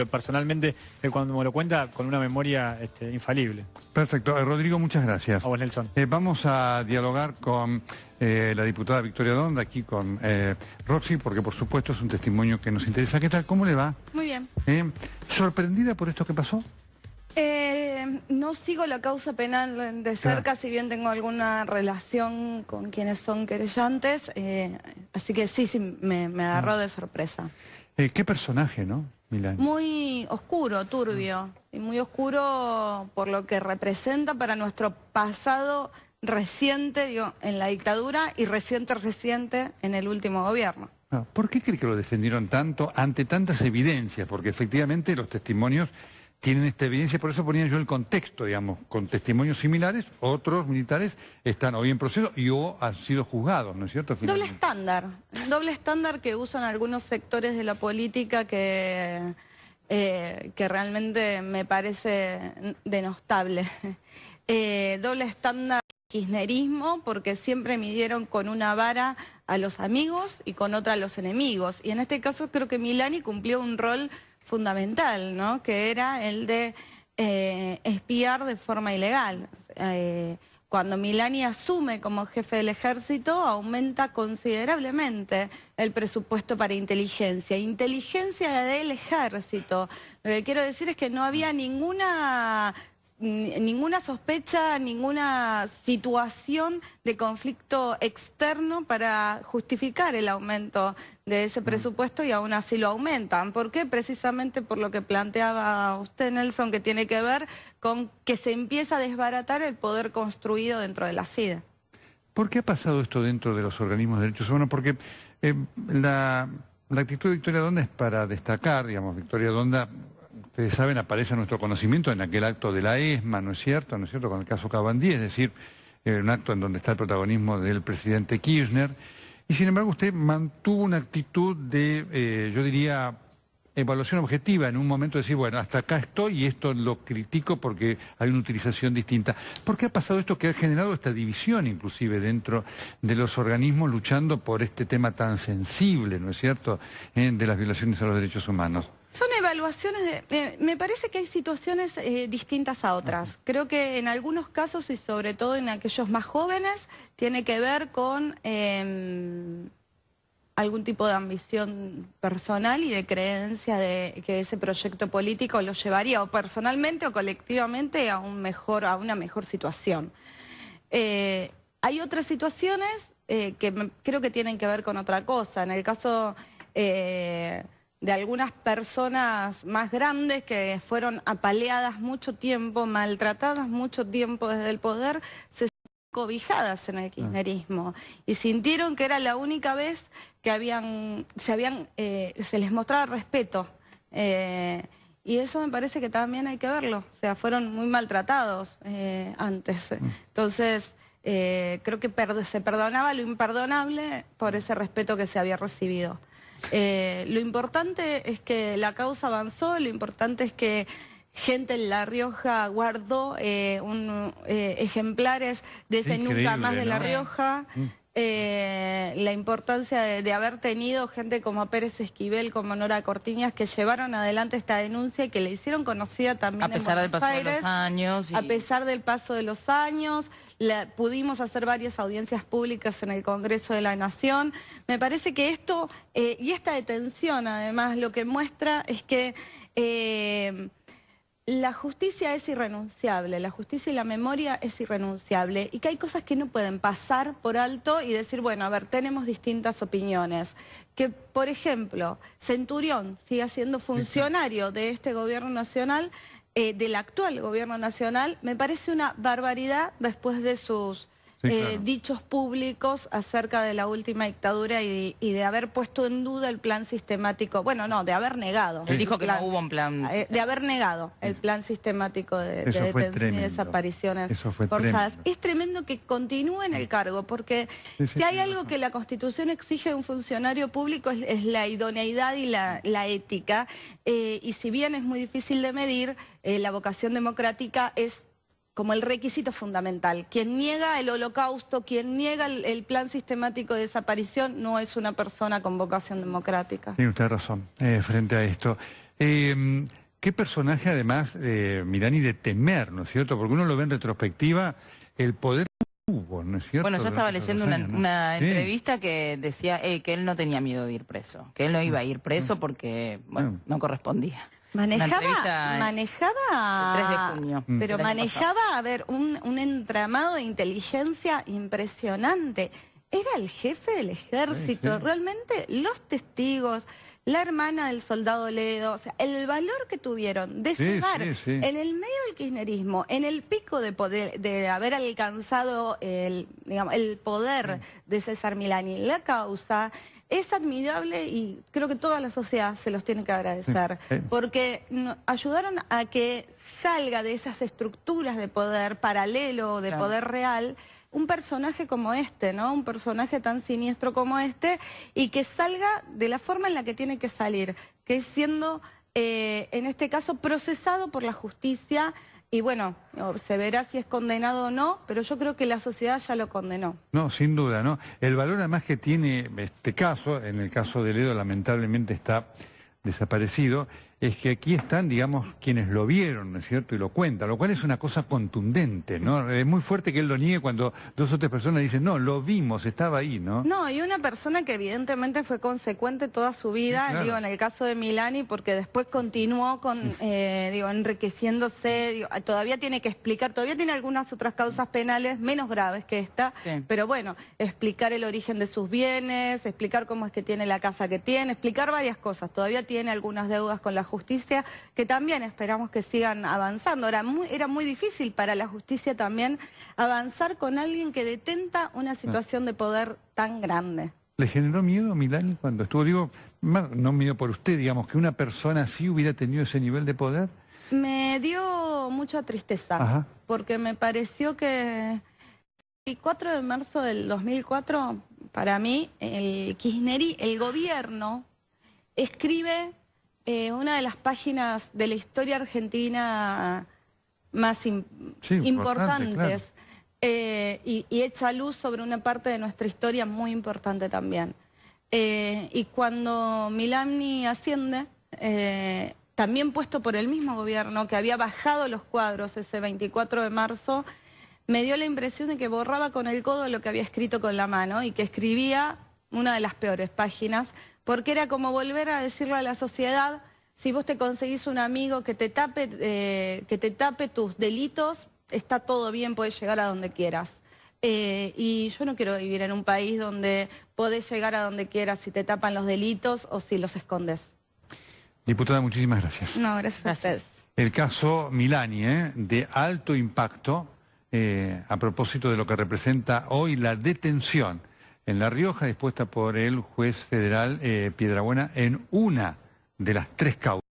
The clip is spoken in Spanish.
personalmente, cuando me lo cuenta, con una memoria infalible. Perfecto. Rodrigo, muchas gracias. A vos, Nelson. Vamos a dialogar con la diputada Victoria Donda, aquí con Roxy, porque por supuesto es un testimonio que nos interesa. ¿Qué tal? ¿Cómo le va? Muy bien. ¿Sorprendida por esto que pasó? No sigo la causa penal de cerca, claro, si bien tengo alguna relación con quienes son querellantes, así que sí, me agarró de sorpresa. ¿Qué personaje, no, Milani? Muy oscuro, turbio, y muy oscuro por lo que representa para nuestro pasado reciente, digo, en la dictadura y reciente en el último gobierno. ¿Por qué cree que lo defendieron tanto ante tantas evidencias? Porque efectivamente los testimonios tienen esta evidencia, por eso ponía yo el contexto, digamos, con testimonios similares, otros militares están hoy en proceso y o han sido juzgados, ¿no es cierto? Finalmente. Doble estándar que usan algunos sectores de la política que realmente me parece denostable. Doble estándar kirchnerismo, porque siempre midieron con una vara a los amigos y con otra a los enemigos. Y en este caso creo que Milani cumplió un rol fundamental, ¿no? Que era el de espiar de forma ilegal. Cuando Milani asume como jefe del ejército, aumenta considerablemente el presupuesto para inteligencia. Inteligencia del ejército. Lo que quiero decir es que no había ninguna sospecha, ninguna situación de conflicto externo para justificar el aumento de ese presupuesto, y aún así lo aumentan. ¿Por qué? Precisamente por lo que planteaba usted, Nelson, que tiene que ver con que se empieza a desbaratar el poder construido dentro de la CIDE. ¿Por qué ha pasado esto dentro de los organismos de derechos humanos? Porque la actitud de Victoria Donda es para destacar, digamos. Victoria Donda, ustedes saben, aparece a nuestro conocimiento en aquel acto de la ESMA, ¿no es cierto? ¿No es cierto? Con el caso Cabandí, es decir, un acto en donde está el protagonismo del presidente Kirchner. Y sin embargo usted mantuvo una actitud de, yo diría, evaluación objetiva, en un momento de decir, bueno, hasta acá estoy y esto lo critico porque hay una utilización distinta. ¿Por qué ha pasado esto que ha generado esta división inclusive dentro de los organismos luchando por este tema tan sensible, ¿no es cierto?, de las violaciones a los derechos humanos? Son evaluaciones me parece que hay situaciones distintas a otras. Creo que en algunos casos, y sobre todo en aquellos más jóvenes, tiene que ver con algún tipo de ambición personal y de creencia de que ese proyecto político lo llevaría o personalmente o colectivamente a una mejor situación. Hay otras situaciones que creo que tienen que ver con otra cosa. En el caso de algunas personas más grandes que fueron apaleadas mucho tiempo, maltratadas mucho tiempo desde el poder, se sintieron cobijadas en el kirchnerismo y sintieron que era la única vez que se les mostraba respeto. Y eso me parece que también hay que verlo. O sea, fueron muy maltratados antes. Entonces, creo que se perdonaba lo imperdonable por ese respeto que se había recibido. Lo importante es que la causa avanzó, lo importante es que gente en La Rioja guardó ejemplares de ese Nunca Más de La Rioja. La importancia de haber tenido gente como Pérez Esquivel, como Nora Cortiñas, que llevaron adelante esta denuncia y que le hicieron conocida también en Buenos Aires. A pesar del paso de los años. A pesar del paso de los años, pudimos hacer varias audiencias públicas en el Congreso de la Nación. Me parece que esto, y esta detención además, lo que muestra es que la justicia es irrenunciable, la justicia y la memoria es irrenunciable, y que hay cosas que no pueden pasar por alto y decir, bueno, a ver, tenemos distintas opiniones. Que, por ejemplo, Centurión siga siendo funcionario de este gobierno nacional, del actual gobierno nacional, me parece una barbaridad después de sus dichos públicos acerca de la última dictadura y de haber puesto en duda el plan sistemático, bueno, no, de haber negado. Él dijo que no hubo un plan. De haber negado el plan sistemático de detención y desapariciones forzadas. Es tremendo que continúe en el cargo, porque si hay algo que la Constitución exige de un funcionario público es la idoneidad y la ética, y si bien es muy difícil de medir, la vocación democrática es como el requisito fundamental. Quien niega el holocausto, quien niega el plan sistemático de desaparición, no es una persona con vocación democrática. Tiene usted razón frente a esto. ¿Qué personaje además, Milani, de temer, ¿no es cierto? Porque uno lo ve en retrospectiva, el poder tuvo, ¿no es cierto? Bueno, yo estaba leyendo una Sí. entrevista que decía que él no tenía miedo de ir preso, que él no iba a ir preso porque, bueno, no correspondía. Manejaba, El 3 de junio. pero del año manejaba, a ver, un entramado de inteligencia impresionante. Era el jefe del ejército, Sí, sí. realmente los testigos, la hermana del soldado Ledo, o sea, el valor que tuvieron de Sí, llegar sí, sí. en el medio del kirchnerismo, en el pico de poder, de haber alcanzado digamos, el poder de César Milani, la causa. Es admirable y creo que toda la sociedad se los tiene que agradecer, porque ayudaron a que salga de esas estructuras de poder paralelo, de poder real, un personaje como este, ¿no? Un personaje tan siniestro como este, y que salga de la forma en la que tiene que salir, que es siendo, en este caso, procesado por la justicia. Y bueno, se verá si es condenado o no, pero yo creo que la sociedad ya lo condenó. No, sin duda, ¿no? El valor además que tiene este caso, en el caso de Ledo lamentablemente está desaparecido, es que aquí están, digamos, quienes lo vieron, ¿no es cierto? Y lo cuentan, lo cual es una cosa contundente, ¿no? Es muy fuerte que él lo niegue cuando 2 o 3 personas dicen, no, lo vimos, estaba ahí, ¿no? No, y una persona que evidentemente fue consecuente toda su vida, Sí, claro. digo, en el caso de Milani, porque después continuó con, digo, enriqueciéndose, digo, todavía tiene que explicar, todavía tiene algunas otras causas penales menos graves que esta, pero bueno, explicar el origen de sus bienes, explicar cómo es que tiene la casa que tiene, explicar varias cosas, todavía tiene algunas deudas con la justicia, que también esperamos que sigan avanzando. Era muy difícil para la justicia también avanzar con alguien que detenta una situación de poder tan grande. ¿Le generó miedo a Milani cuando estuvo? Digo, no miedo por usted, digamos, que una persona así hubiera tenido ese nivel de poder. Me dio mucha tristeza, porque me pareció que el 4 de marzo del 2004, para mí, el gobierno escribe una de las páginas de la historia argentina más importantes, y echa luz sobre una parte de nuestra historia muy importante también. Y cuando Milani asciende, también puesto por el mismo gobierno que había bajado los cuadros ese 24 de marzo, me dio la impresión de que borraba con el codo lo que había escrito con la mano y que escribía una de las peores páginas, porque era como volver a decirle a la sociedad, si vos te conseguís un amigo que te tape tus delitos, está todo bien, podés llegar a donde quieras. Y yo no quiero vivir en un país donde podés llegar a donde quieras si te tapan los delitos o si los escondes. Diputada, muchísimas gracias. No, gracias a ustedes. El caso Milani, de alto impacto, a propósito de lo que representa hoy la detención en La Rioja, dispuesta por el juez federal Piedrabuena en una de las 3 causas.